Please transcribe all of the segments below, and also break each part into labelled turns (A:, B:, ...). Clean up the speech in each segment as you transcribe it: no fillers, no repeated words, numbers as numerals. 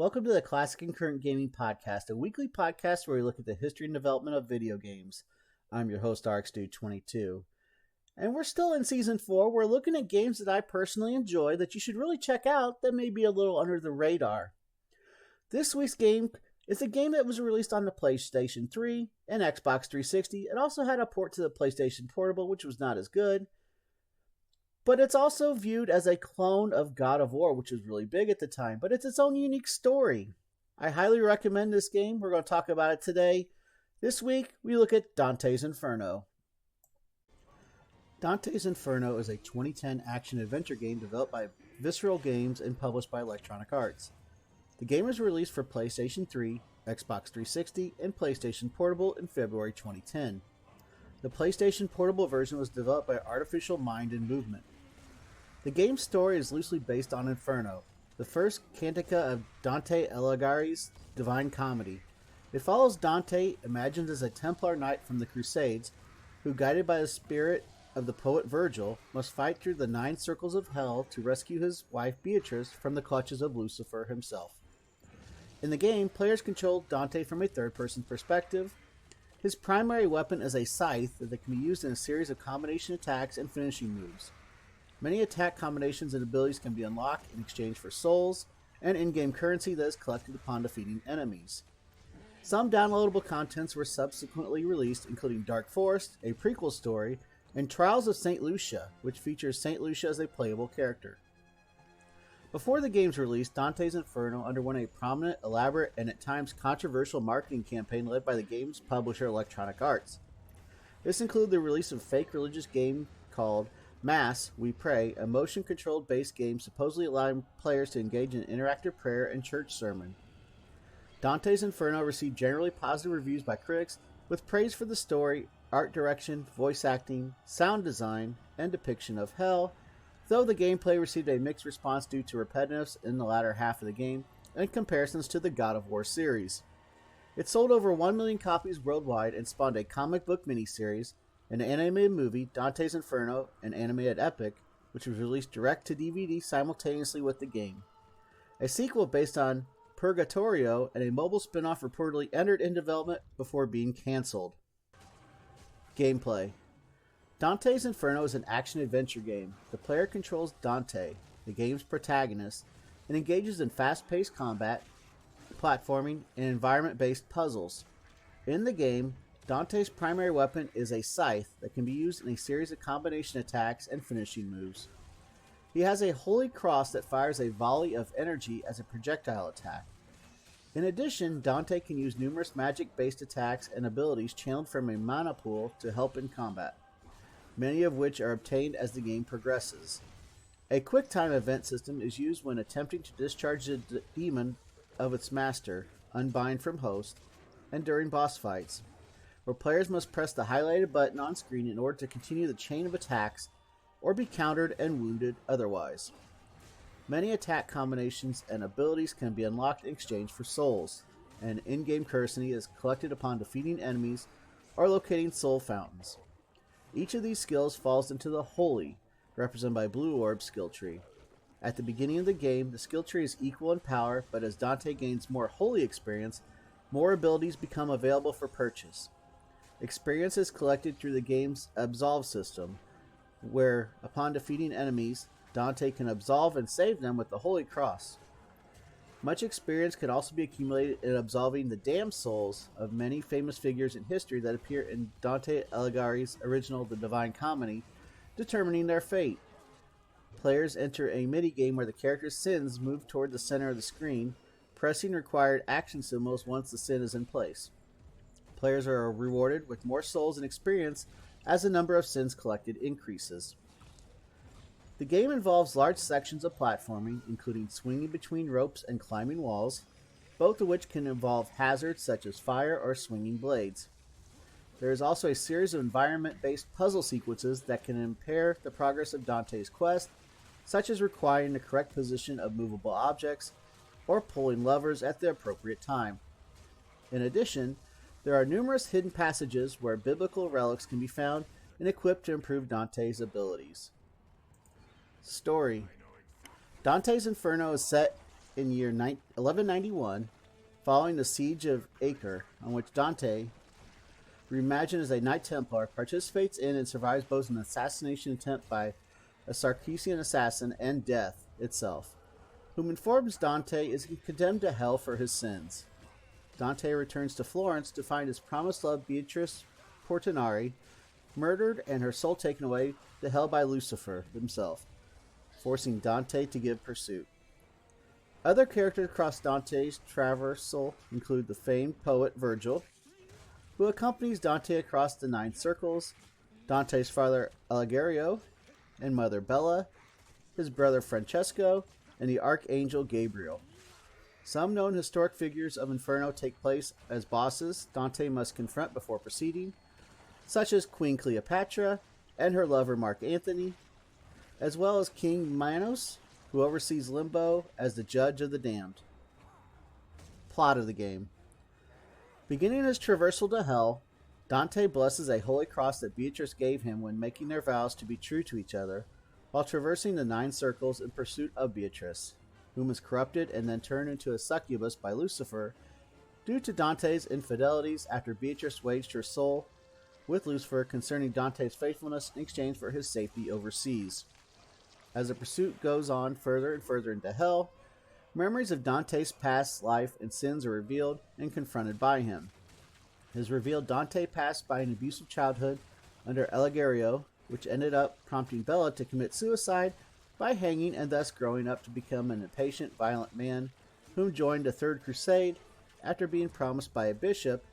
A: Welcome to the Classic and Current Gaming Podcast, a weekly podcast where we look at the history and development of video games. I'm your host, RxDude22. And we're still in Season 4. We're looking at games that I personally enjoy that you should really check out that may be a little under the radar. This week's game is a game that was released on the PlayStation 3 and Xbox 360. It also had a port to the PlayStation Portable, which was not as good. But it's also viewed as a clone of God of War, which was really big at the time, but it's its own unique story. I highly recommend this game. We're going to talk about it today. This week, we look at Dante's Inferno. Dante's Inferno is a 2010 action-adventure game developed by Visceral Games and published by Electronic Arts. The game was released for PlayStation 3, Xbox 360, and PlayStation Portable in February 2010. The PlayStation Portable version was developed by Artificial Mind and Movement. The game's story is loosely based on Inferno, the first cantica of Dante Alighieri's Divine Comedy. It follows Dante, imagined as a Templar knight from the Crusades, who, guided by the spirit of the poet Virgil, must fight through the 9 circles of hell to rescue his wife Beatrice from the clutches of Lucifer himself. In the game, players control Dante from a third-person perspective. His primary weapon is a scythe that can be used in a series of combination attacks and finishing moves. Many attack combinations and abilities can be unlocked in exchange for souls and in-game currency that is collected upon defeating enemies. Some downloadable contents were subsequently released, including Dark Forest, a prequel story, and Trials of St. Lucia, which features St. Lucia as a playable character. Before the game's release, Dante's Inferno underwent a prominent, elaborate, and at times controversial marketing campaign led by the game's publisher Electronic Arts. This included the release of a fake religious game called Mass, We Pray, a motion-controlled based game supposedly allowing players to engage in interactive prayer and church sermon. Dante's Inferno received generally positive reviews by critics, with praise for the story, art direction, voice acting, sound design, and depiction of hell, though the gameplay received a mixed response due to repetitiveness in the latter half of the game and comparisons to the God of War series. It sold over 1 million copies worldwide and spawned a comic book miniseries, an animated movie, Dante's Inferno, an animated epic, which was released direct to DVD simultaneously with the game. A sequel based on Purgatorio and a mobile spin-off reportedly entered in development before being cancelled. Gameplay. Dante's Inferno is an action-adventure game. The player controls Dante, the game's protagonist, and engages in fast-paced combat, platforming, and environment-based puzzles. In the game, Dante's primary weapon is a scythe that can be used in a series of combination attacks and finishing moves. He has a holy cross that fires a volley of energy as a projectile attack. In addition, Dante can use numerous magic-based attacks and abilities channeled from a mana pool to help in combat, many of which are obtained as the game progresses. A quick-time event system is used when attempting to discharge the demon of its master, unbind from host, and during boss fights, where players must press the highlighted button on screen in order to continue the chain of attacks or be countered and wounded otherwise. Many attack combinations and abilities can be unlocked in exchange for souls, and in-game currency is collected upon defeating enemies or locating soul fountains. Each of these skills falls into the Holy, represented by Blue Orb skill tree. At the beginning of the game, the skill tree is equal in power, but as Dante gains more Holy experience, more abilities become available for purchase. Experience is collected through the game's Absolve system, where, upon defeating enemies, Dante can absolve and save them with the Holy Cross. Much experience can also be accumulated in absolving the damned souls of many famous figures in history that appear in Dante Alighieri's original The Divine Comedy, determining their fate. Players enter a mini-game where the character's sins move toward the center of the screen, pressing required action symbols once the sin is in place. Players are rewarded with more souls and experience as the number of sins collected increases. The game involves large sections of platforming, including swinging between ropes and climbing walls, both of which can involve hazards such as fire or swinging blades. There is also a series of environment-based puzzle sequences that can impair the progress of Dante's quest, such as requiring the correct position of movable objects or pulling levers at the appropriate time. In addition, there are numerous hidden passages where biblical relics can be found and equipped to improve Dante's abilities. Story. Dante's Inferno is set in year 1191, following the siege of Acre, on which Dante, reimagined as a Knight Templar, participates in and survives both an assassination attempt by a Sarkisian assassin and death itself, whom informs Dante is condemned to hell for his sins. Dante returns to Florence to find his promised love Beatrice Portinari murdered and her soul taken away to hell by Lucifer himself, forcing Dante to give pursuit. Other characters across Dante's traversal include the famed poet Virgil, who accompanies Dante across the 9 circles, Dante's father Alighiero and mother Bella, his brother Francesco, and the Archangel Gabriel. Some known historic figures of Inferno take place as bosses Dante must confront before proceeding, such as Queen Cleopatra and her lover Mark Antony, as well as King Minos, who oversees Limbo as the judge of the damned. Plot of the game. Beginning his traversal to hell, Dante blesses a holy cross that Beatrice gave him when making their vows to be true to each other, while traversing the 9 circles in pursuit of Beatrice, whom is corrupted and then turned into a succubus by Lucifer due to Dante's infidelities after Beatrice waged her soul with Lucifer concerning Dante's faithfulness in exchange for his safety overseas. As the pursuit goes on further and further into hell, memories of Dante's past life and sins are revealed and confronted by him. It is revealed Dante passed by an abusive childhood under Alighiero, which ended up prompting Bella to commit suicide by hanging and thus growing up to become an impatient, violent man whom joined the Third Crusade after being promised by a bishop,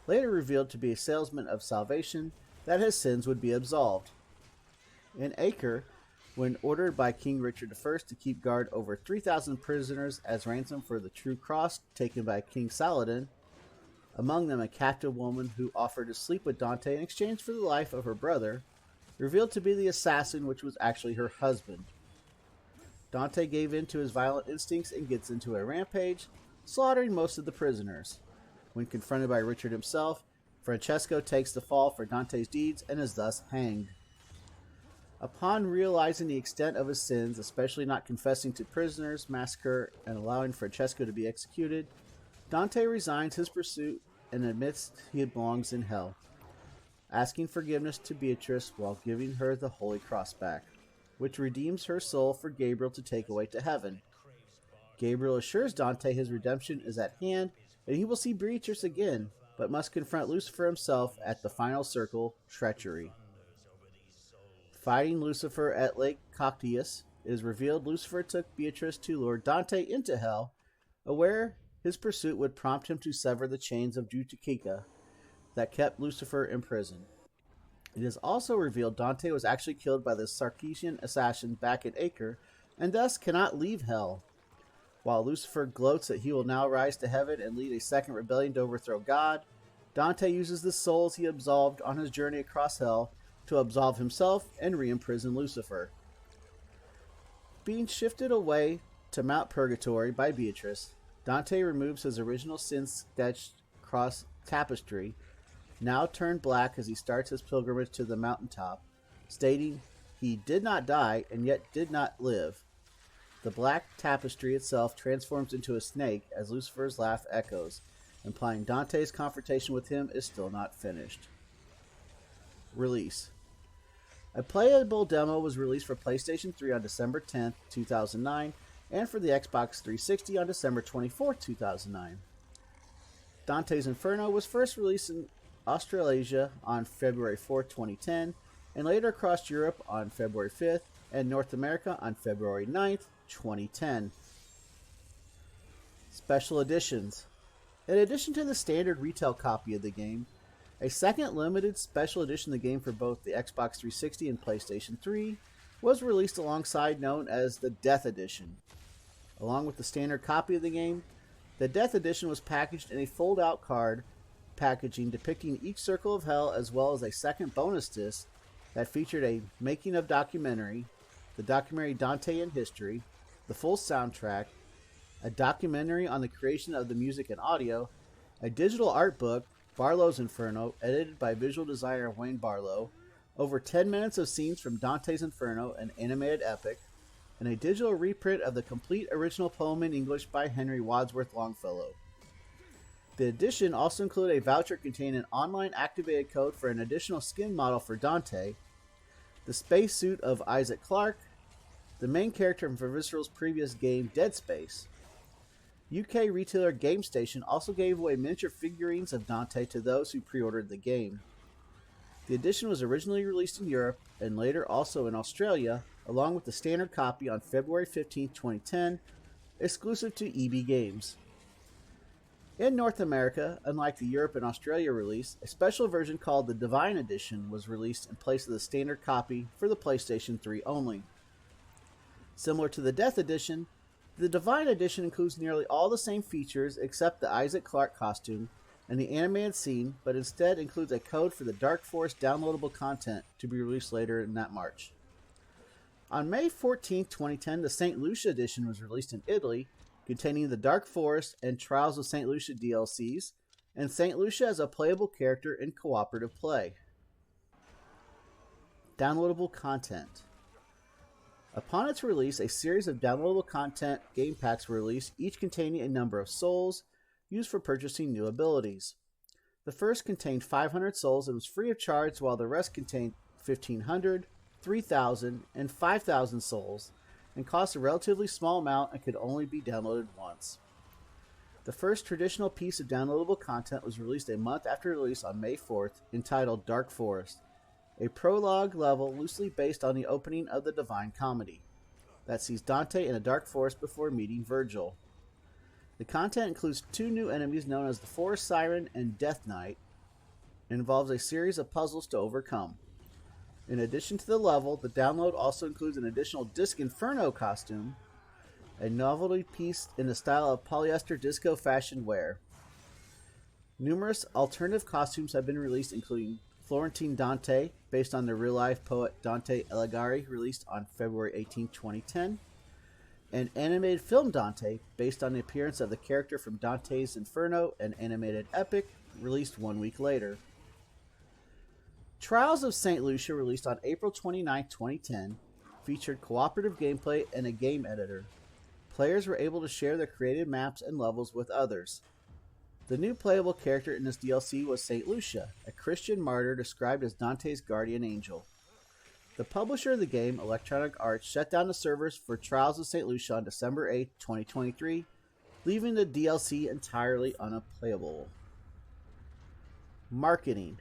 A: later revealed to be a salesman of salvation, that his sins would be absolved. In Acre, when ordered by King Richard I to keep guard over 3,000 prisoners as ransom for the true cross taken by King Saladin, among them a captive woman who offered to sleep with Dante in exchange for the life of her brother, revealed to be the assassin which was actually her husband. Dante gave in to his violent instincts and gets into a rampage, slaughtering most of the prisoners. When confronted by Richard himself, Francesco takes the fall for Dante's deeds and is thus hanged. Upon realizing the extent of his sins, especially not confessing to prisoners' massacre and allowing Francesco to be executed, Dante resigns his pursuit and admits he belongs in hell, asking forgiveness to Beatrice while giving her the Holy Cross back, which redeems her soul for Gabriel to take away to heaven. Gabriel assures Dante his redemption is at hand and he will see Beatrice again, but must confront Lucifer himself at the final circle, treachery. Fighting Lucifer at Lake Coctius, it is revealed Lucifer took Beatrice to lure Dante into hell, aware his pursuit would prompt him to sever the chains of Justicia that kept Lucifer in prison. It is also revealed Dante was actually killed by the Sarkisian assassin back at Acre, and thus cannot leave hell. While Lucifer gloats that he will now rise to heaven and lead a second rebellion to overthrow God, Dante uses the souls he absolved on his journey across hell to absolve himself and re-imprison Lucifer. Being shifted away to Mount Purgatory by Beatrice, Dante removes his original sin-sketched cross tapestry, now turned black as he starts his pilgrimage to the mountaintop, stating, "He did not die and yet did not live." The black tapestry itself transforms into a snake as Lucifer's laugh echoes, implying Dante's confrontation with him is still not finished. Release. A playable demo was released for PlayStation 3 on December 10th, 2009, and for the Xbox 360 on December 24th, 2009. Dante's Inferno was first released in Australasia on February 4th, 2010, and later across Europe on February 5th, and North America on February 9th, 2010. Special Editions. In addition to the standard retail copy of the game, a second limited special edition of the game for both the Xbox 360 and PlayStation 3 was released alongside, known as the Death Edition. Along with the standard copy of the game, the Death Edition was packaged in a fold-out card packaging depicting each circle of hell, as well as a second bonus disc that featured a making of documentary, the documentary Dante in History, the full soundtrack, a documentary on the creation of the music and audio, a digital art book, Barlow's Inferno, edited by visual designer Wayne Barlow, over 10 minutes of scenes from Dante's Inferno, an animated epic, and a digital reprint of the complete original poem in English by Henry Wadsworth Longfellow. The edition also included a voucher containing an online activated code for an additional skin model for Dante, the spacesuit of Isaac Clarke, the main character from Visceral's previous game Dead Space. UK retailer GameStation also gave away miniature figurines of Dante to those who pre-ordered the game. The edition was originally released in Europe and later also in Australia, along with the standard copy on February 15, 2010, exclusive to EB Games. In North America, unlike the Europe and Australia release, a special version called the Divine Edition was released in place of the standard copy for the PlayStation 3 only. Similar to the Death Edition, the Divine Edition includes nearly all the same features except the Isaac Clarke costume and the animated scene, but instead includes a code for the Dark Forest downloadable content to be released later in that March. On May 14, 2010, the St. Lucia Edition was released in Italy, containing the Dark Forest and Trials of St. Lucia DLCs, and St. Lucia as a playable character in cooperative play. Downloadable content. Upon its release, a series of downloadable content game packs were released, each containing a number of souls used for purchasing new abilities. The first contained 500 souls and was free of charge, while the rest contained 1,500, 3,000, and 5,000 souls, and cost a relatively small amount and could only be downloaded once. The first traditional piece of downloadable content was released a month after release on May 4th, entitled Dark Forest, a prologue level loosely based on the opening of the Divine Comedy, that sees Dante in a dark forest before meeting Virgil. The content includes 2 new enemies known as the Forest Siren and Death Knight, and involves a series of puzzles to overcome. In addition to the level, the download also includes an additional Disc Inferno costume, a novelty piece in the style of polyester disco fashion wear. Numerous alternative costumes have been released, including Florentine Dante, based on the real-life poet Dante Alighieri, released on February 18, 2010, and animated film Dante, based on the appearance of the character from Dante's Inferno, an animated epic, released 1 week later. Trials of St. Lucia, released on April 29, 2010, featured cooperative gameplay and a game editor. Players were able to share their created maps and levels with others. The new playable character in this DLC was St. Lucia, a Christian martyr described as Dante's guardian angel. The publisher of the game, Electronic Arts, shut down the servers for Trials of St. Lucia on December 8, 2023, leaving the DLC entirely unplayable. Marketing.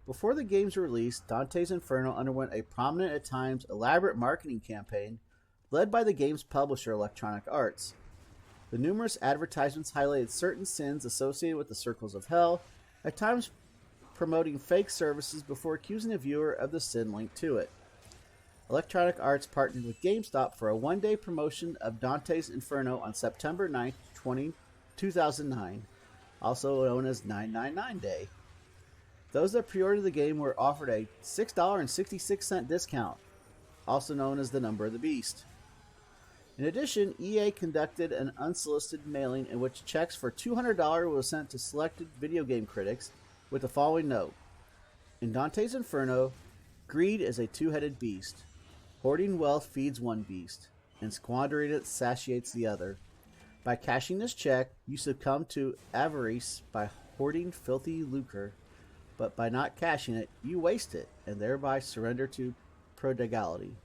A: Before the game's release, Dante's Inferno underwent a prominent, at times elaborate marketing campaign led by the game's publisher, Electronic Arts. The numerous advertisements highlighted certain sins associated with the circles of hell, at times promoting fake services before accusing the viewer of the sin linked to it. Electronic Arts partnered with GameStop for a one-day promotion of Dante's Inferno on September 9, 2009, also known as 999 Day. Those that pre-ordered the game were offered a $6.66 discount, also known as the Number of the Beast. In addition, EA conducted an unsolicited mailing in which checks for $200 were sent to selected video game critics with the following note: in Dante's Inferno, greed is a two-headed beast. Hoarding wealth feeds one beast, and squandering it satiates the other. By cashing this check, you succumb to avarice by hoarding filthy lucre, but by not cashing it, you waste it, and thereby surrender to prodigality.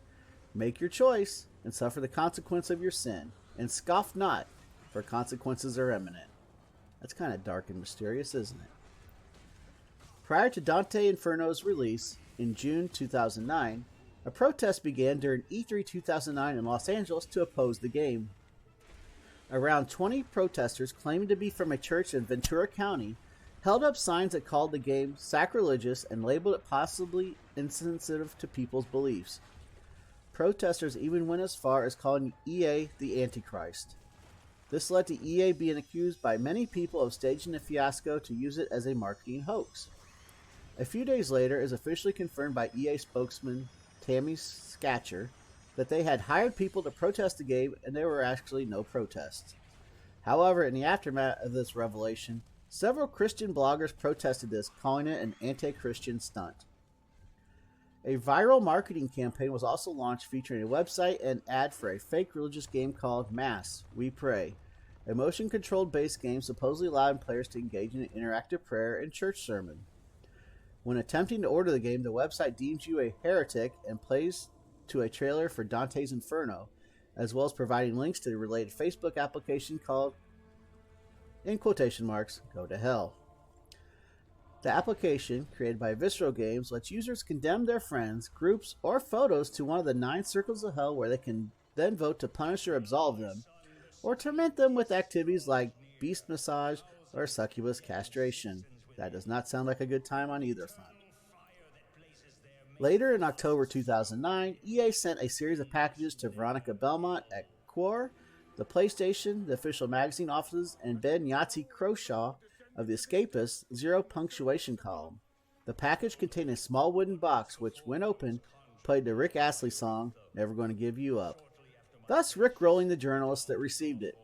A: Make your choice, and suffer the consequence of your sin, and scoff not, for consequences are imminent. That's kind of dark and mysterious, isn't it? Prior to Dante Inferno's release, in June 2009, a protest began during E3 2009 in Los Angeles to oppose the game. Around 20 protesters claiming to be from a church in Ventura County held up signs that called the game sacrilegious and labeled it possibly insensitive to people's beliefs. Protesters even went as far as calling EA the Antichrist. This led to EA being accused by many people of staging a fiasco to use it as a marketing hoax. A few days later, it is officially confirmed by EA spokesman Tammy Scatcher that they had hired people to protest the game and there were actually no protests. However, in the aftermath of this revelation, several Christian bloggers protested this, calling it an anti-Christian stunt. A viral marketing campaign was also launched featuring a website and ad for a fake religious game called Mass, We Pray, a motion-controlled based game supposedly allowing players to engage in an interactive prayer and church sermon. When attempting to order the game, the website deems you a heretic and plays to a trailer for Dante's Inferno, as well as providing links to the related Facebook application called, in quotation marks, Go to Hell. The application, created by Visceral Games, lets users condemn their friends, groups, or photos to one of the 9 circles of hell where they can then vote to punish or absolve them, or torment them with activities like beast massage or succubus castration. That does not sound like a good time on either front. Later in October 2009, EA sent a series of packages to Veronica Belmont at Quore, the PlayStation, the official magazine offices, and Ben Yahtzee Croshaw of the Escapists Zero Punctuation column. The package contained a small wooden box which, when opened, played the Rick Astley song, Never Gonna Give You Up, thus rickrolling the journalist that received it.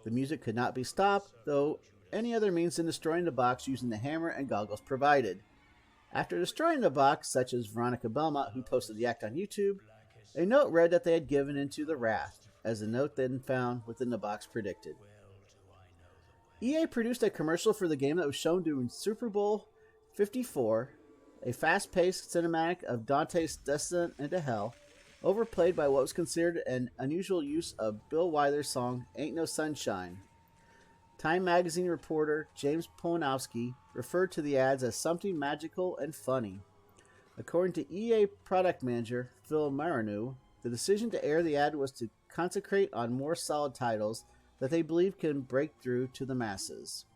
A: The music could not be stopped, though any other means than destroying the box using the hammer and goggles provided. After destroying the box, such as Veronica Belmont, who posted the act on YouTube, a note read that they had given into the wrath, as the note then found within the box predicted. EA produced a commercial for the game that was shown during Super Bowl 54, a fast-paced cinematic of Dante's descent into hell, overplayed by what was considered an unusual use of Bill Withers' song Ain't No Sunshine. Time magazine reporter James Polanowski referred to the ads as something magical and funny. According to EA product manager Phil Marinu, the decision to air the ad was to concentrate on more solid titles that they believe can break through to the masses.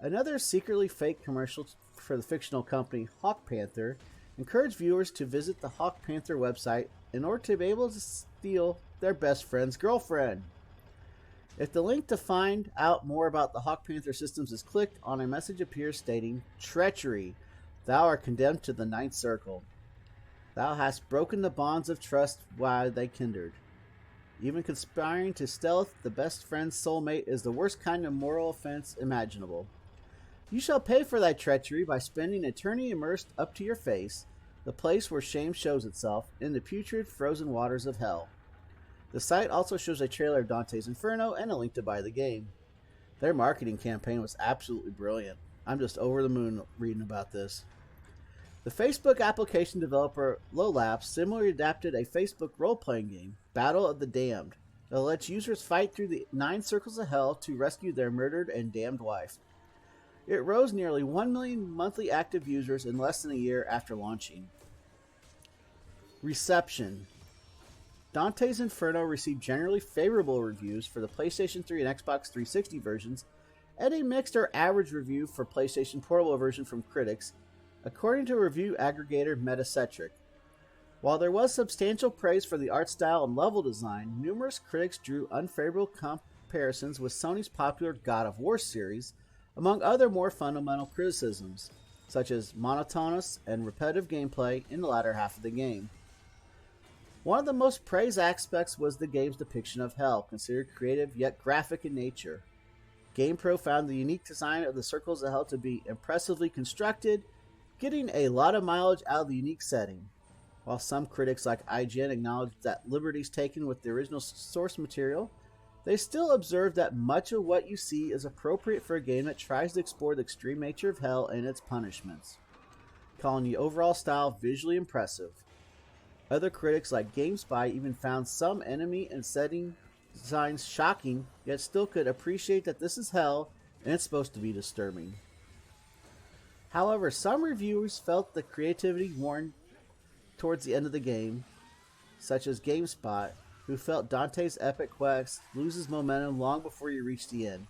A: Another secretly fake commercial for the fictional company Hawk Panther encouraged viewers to visit the Hawk Panther website in order to be able to steal their best friend's girlfriend. If the link to find out more about the Hawk Panther systems is clicked on, a message appears stating, Treachery, thou art condemned to the 9th circle. Thou hast broken the bonds of trust while they kindred. Even conspiring to stealth the best friend's soulmate is the worst kind of moral offense imaginable. You shall pay for thy treachery by spending eternity immersed up to your face, the place where shame shows itself, in the putrid frozen waters of hell. The site also shows a trailer of Dante's Inferno and a link to buy the game. Their marketing campaign was absolutely brilliant. I'm just over the moon reading about this. The Facebook application developer Lolapse similarly adapted a Facebook role-playing game, Battle of the Damned, that lets users fight through the 9 circles of hell to rescue their murdered and damned wife. It rose nearly 1 million monthly active users in less than a year after launching. Reception. Dante's Inferno received generally favorable reviews for the PlayStation 3 and Xbox 360 versions, and a mixed or average review for PlayStation Portable version from critics, according to review aggregator Metacentric. While there was substantial praise for the art style and level design, numerous critics drew unfavorable comparisons with Sony's popular God of War series, among other more fundamental criticisms, such as monotonous and repetitive gameplay in the latter half of the game. One of the most praised aspects was the game's depiction of hell, considered creative yet graphic in nature. GamePro found the unique design of the circles of hell to be impressively constructed, getting a lot of mileage out of the unique setting. While some critics like IGN acknowledged that liberties taken with the original source material, they still observed that much of what you see is appropriate for a game that tries to explore the extreme nature of hell and its punishments, calling the overall style visually impressive. Other critics like GameSpy even found some enemy and setting designs shocking, yet still could appreciate that this is hell and it's supposed to be disturbing. However, some reviewers felt the creativity worn towards the end of the game, such as GameSpot, who felt Dante's epic quest loses momentum long before you reach the end,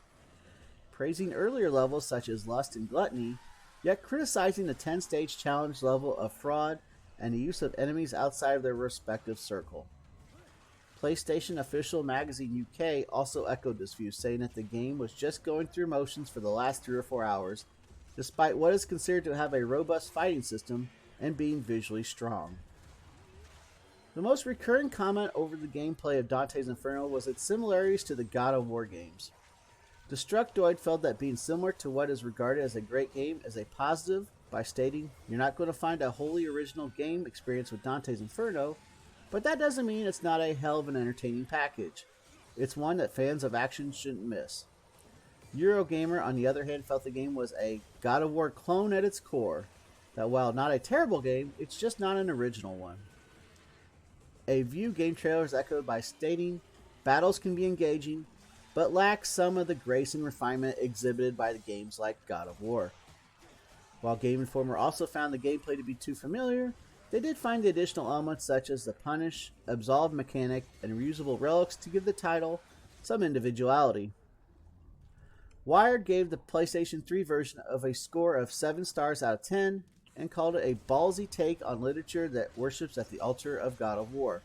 A: praising earlier levels such as Lust and Gluttony, yet criticizing the 10-stage challenge level of fraud and the use of enemies outside of their respective circle. PlayStation Official Magazine UK also echoed this view, saying that the game was just going through motions for the last 3 or 4 hours, despite what is considered to have a robust fighting system and being visually strong. The most recurring comment over the gameplay of Dante's Inferno was its similarities to the God of War games. Destructoid felt that being similar to what is regarded as a great game is a positive, by stating, "You're not going to find a wholly original game experience with Dante's Inferno, but that doesn't mean it's not a hell of an entertaining package. It's one that fans of action shouldn't miss." Eurogamer, on the other hand, felt the game was a God of War clone at its core, that while not a terrible game, it's just not an original one. A View game trailer is echoed by stating, "Battles can be engaging, but lack some of the grace and refinement exhibited by the games like God of War." While Game Informer also found the gameplay to be too familiar, they did find the additional elements such as the punish, absolve mechanic, and reusable relics to give the title some individuality. Wired gave the PlayStation 3 version of a score of 7 stars out of 10 and called it a ballsy take on literature that worships at the altar of God of War.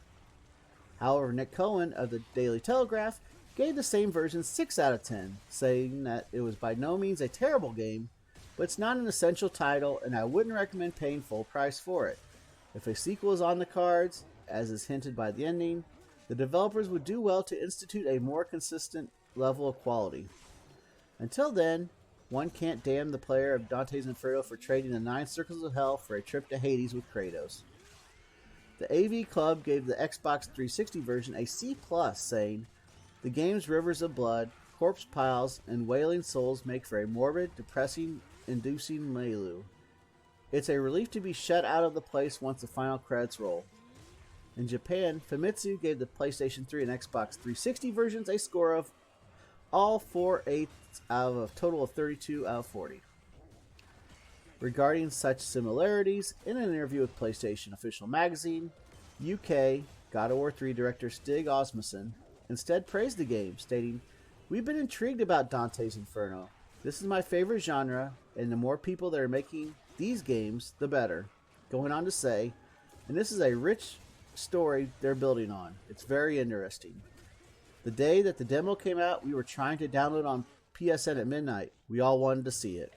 A: However, Nick Cohen of the Daily Telegraph gave the same version 6 out of 10, saying that it was by no means a terrible game, but it's not an essential title and I wouldn't recommend paying full price for it. If a sequel is on the cards, as is hinted by the ending, the developers would do well to institute a more consistent level of quality. Until then, one can't damn the player of Dante's Inferno for trading the 9 Circles of Hell for a trip to Hades with Kratos. The AV Club gave the Xbox 360 version a C+, saying, "The game's rivers of blood, corpse piles, and wailing souls make for a morbid, depressing, inducing milieu. It's a relief to be shut out of the place once the final credits roll." In Japan, Famitsu gave the PlayStation 3 and Xbox 360 versions a score of all 4/8 out of a total of 32 out of 40. Regarding such similarities, in an interview with PlayStation Official Magazine, UK God of War 3 director Stig Asmussen instead praised the game, stating, "We've been intrigued about Dante's Inferno. This is my favorite genre, and the more people that are making these games, the better." Going on to say, "And this is a rich story they're building on. It's very interesting. The day that the demo came out, we were trying to download on PSN at midnight. We all wanted to see it."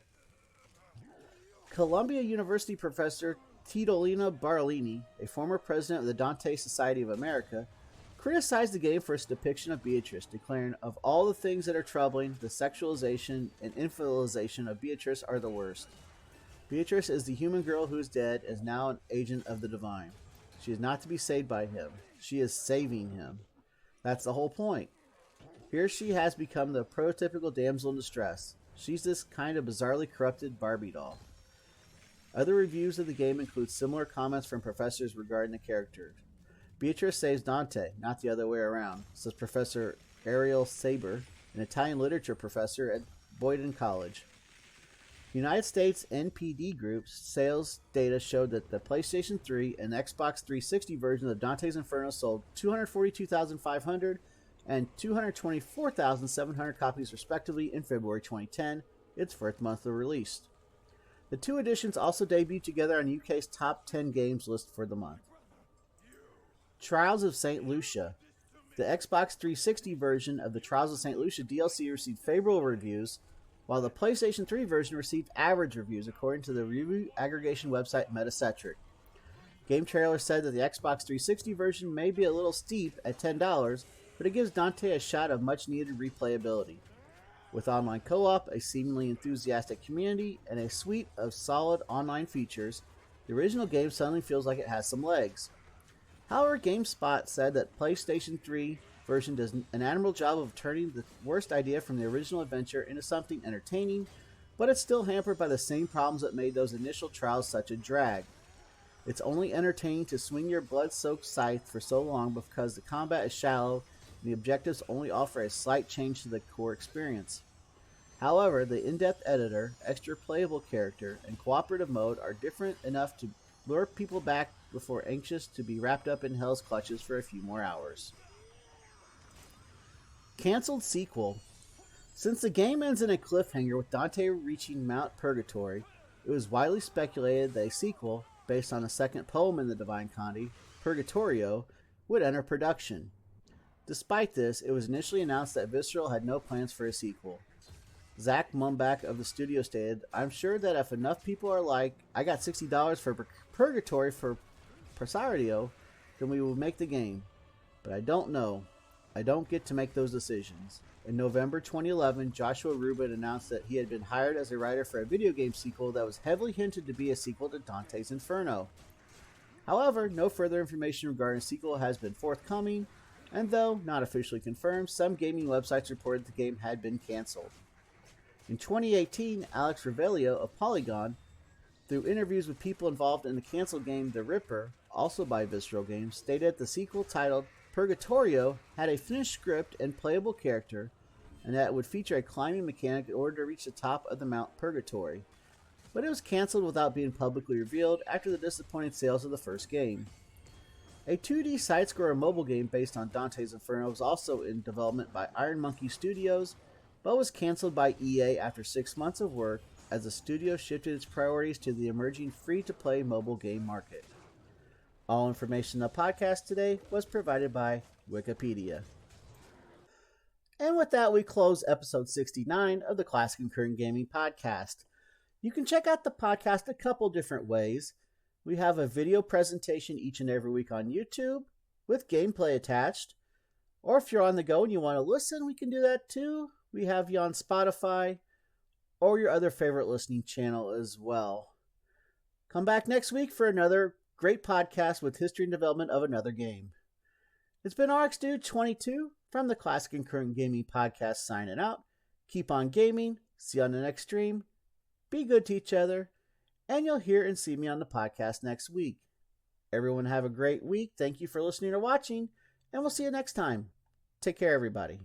A: Columbia University professor Titolina Barolini, a former president of the Dante Society of America, criticized the game for its depiction of Beatrice, declaring, "Of all the things that are troubling, the sexualization and infantilization of Beatrice are the worst. Beatrice is the human girl who is dead and is now an agent of the divine. She is not to be saved by him. She is saving him. That's the whole point. Here she has become the prototypical damsel in distress. She's this kind of bizarrely corrupted Barbie doll." Other reviews of the game include similar comments from professors regarding the character. "Beatrice saves Dante, not the other way around," says Professor Ariel Saber, an Italian literature professor at Boyden College. United States NPD Group's sales data showed that the PlayStation 3 and Xbox 360 version of Dante's Inferno sold 242,500 and 224,700 copies respectively in February 2010, its first month of release. The two editions also debuted together on UK's top 10 games list for the month. Trials of St. Lucia. The Xbox 360 version of the Trials of St. Lucia DLC received favorable reviews, while the PlayStation 3 version received average reviews according to the review aggregation website Metacentric. Game Trailer said that the Xbox 360 version may be a little steep at $10, but it gives Dante a shot of much-needed replayability. With online co-op, a seemingly enthusiastic community, and a suite of solid online features, the original game suddenly feels like it has some legs. However, GameSpot said that PlayStation 3 version does an admirable job of turning the worst idea from the original adventure into something entertaining, but it's still hampered by the same problems that made those initial trials such a drag. It's only entertaining to swing your blood-soaked scythe for so long because the combat is shallow and the objectives only offer a slight change to the core experience. However, the in-depth editor, extra playable character, and cooperative mode are different enough to lure people back before anxious to be wrapped up in hell's clutches for a few more hours. Cancelled sequel. Since the game ends in a cliffhanger with Dante reaching Mount Purgatory, it was widely speculated that a sequel, based on a second poem in the Divine Comedy, Purgatorio, would enter production. Despite this, it was initially announced that Visceral had no plans for a sequel. Zach Mumbach of the studio stated, "I'm sure that if enough people are like, I got $60 for Purgatory for Purgatorio, then we will make the game. But I don't know. I don't get to make those decisions. In November 2011, Joshua Rubin announced that he had been hired as a writer for a video game sequel that was heavily hinted to be a sequel to Dante's Inferno. However, no further information regarding a sequel has been forthcoming, and though not officially confirmed, some gaming websites reported the game had been cancelled. In 2018, Alex Revelio of Polygon, through interviews with people involved in the canceled game The Ripper, also by Visceral Games, stated the sequel titled Purgatorio had a finished script and playable character, and that it would feature a climbing mechanic in order to reach the top of the Mount Purgatory, but it was cancelled without being publicly revealed after the disappointing sales of the first game. A 2D side-scroller mobile game based on Dante's Inferno was also in development by Iron Monkey Studios, but was cancelled by EA after 6 months of work as the studio shifted its priorities to the emerging free-to-play mobile game market. All information in the podcast today was provided by Wikipedia. And with that, we close episode 69 of the Classic and Current Gaming Podcast. You can check out the podcast a couple different ways. We have a video presentation each and every week on YouTube with gameplay attached. Or if you're on the go and you want to listen, we can do that too. We have you on Spotify or your other favorite listening channel as well. Come back next week for another great podcast with history and development of another game. It's been RxDude22 from the Classic and Current Gaming Podcast signing out. Keep on gaming. See you on the next stream. Be good to each other. And you'll hear and see me on the podcast next week. Everyone have a great week. Thank you for listening or watching. And we'll see you next time. Take care, everybody.